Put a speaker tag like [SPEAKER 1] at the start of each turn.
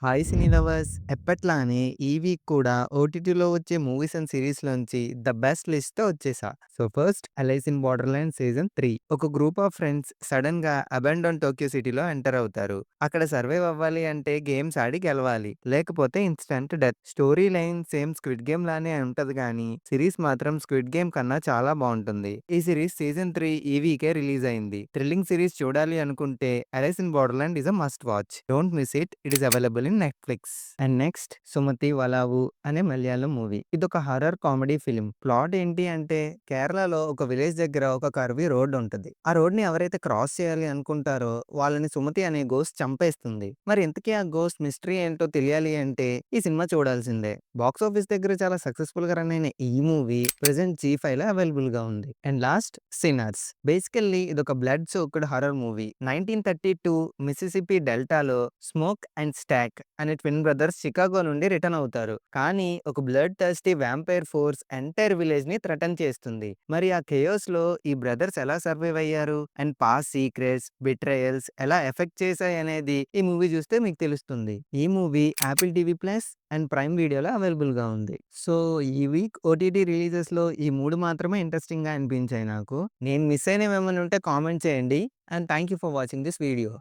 [SPEAKER 1] Hi cine lovers! ఎప్పట్లానే ఈ week కూడా ఓటీటీలో వచ్చే మూవీస్ అండ్ సీరీస్‌లోంచి ద బెస్ట్ లిస్ట్‌తో వచ్చేసా. So, first 'Alice in Borderland' season 3 ఒక గ్రూప్ ఆఫ్ ఫ్రెండ్స్ సడెన్‌గా అబాండోన్ టోక్యో సిటీలో ఎంటర్ అవుతారు. అక్కడ సర్వైవ్ అవ్వాలి అంటే గేమ్స్ ఆడి గెలవాలి. లేకపోతే instant death. Story line same 'squid game' లానే ఉంటది గానీ, సిరీస్ మాత్రం 'స్క్విడ్ గేమ్' కన్నా చాలా బావుంటుంది. ఈ సిరీస్ సీజన్ 3 ఈ వీకే రిలీజ్ అయింది. థ్రిల్లింగ్ సిరీస్ చూడాలి అనుకుంటే 'Alice in Borderland' is a must watch. Don't miss it. It is available in Netflix. And next 'Sumathi Valavu' అనే మలయాళం మూవీ. ఇదొక హారర్ కామెడీ ఫిల్మ్. ప్లాట్ ఏంటి అంటే కేరళలో ఒక విలేజ్ దగ్గర ఒక కర్వీ రోడ్ ఉంటది. ఆ రోడ్‌ని ఎవరైతే క్రాస్ చేయాలి అనుకుంటారో వాళ్ళని సుమతి అనే గోస్ట్ చంపేస్తుంది. మరి ఇంతకీ ఆ గోస్ట్ మిస్టరీ ఏంటో తెలియాలి అంటే ఈ సినిమా చూడాల్సిందే. బాక్స్ ఆఫీస్ దగ్గర చాలా సక్సెస్‌ఫుల్‌గా రన్ అయిన ఈ మూవీ ప్రెజెంట్ జీ5లో అవైలబుల్‌గా ఉంది. అండ్ లాస్ట్ 'సిన్నర్స్' బేసికల్లీ ఇదొక blood soaked horror movie. 1932 Mississippi డెల్టాలో స్మోక్ అండ్ స్టాక్ అనే ట్విన్ బ్రదర్స్ చికాగో నుండి రిటర్న్ అవుతారు. కానీ ఒక blood thirsty vampire force entire village ని థ్రెటన్ చేస్తుంది. మరి ఆ కేయోస్ లో ఈ బ్రదర్స్ ఎలా సర్వైవ్ అయ్యారు అండ్ పాస్ట్ సీక్రెట్స్ బిట్రయల్స్ ఎలా ఎఫెక్ట్ చేశాయి అనేది ఈ మూవీ చూస్తే మీకు తెలుస్తుంది. ఈ movie Apple TV plus and prime వీడియోలో అవైలబుల్ గా ఉంది. సో ఈ వీక్ ఓటీటీ రిలీజెస్ లో ఈ మూడు మాత్రమే ఇంట్రెస్టింగ్ గా అనిపించాయి నాకు. నేను మిస్ అయినవి ఏమైనా ఉంటే కామెంట్ చేయండి. And thank you for watching this video.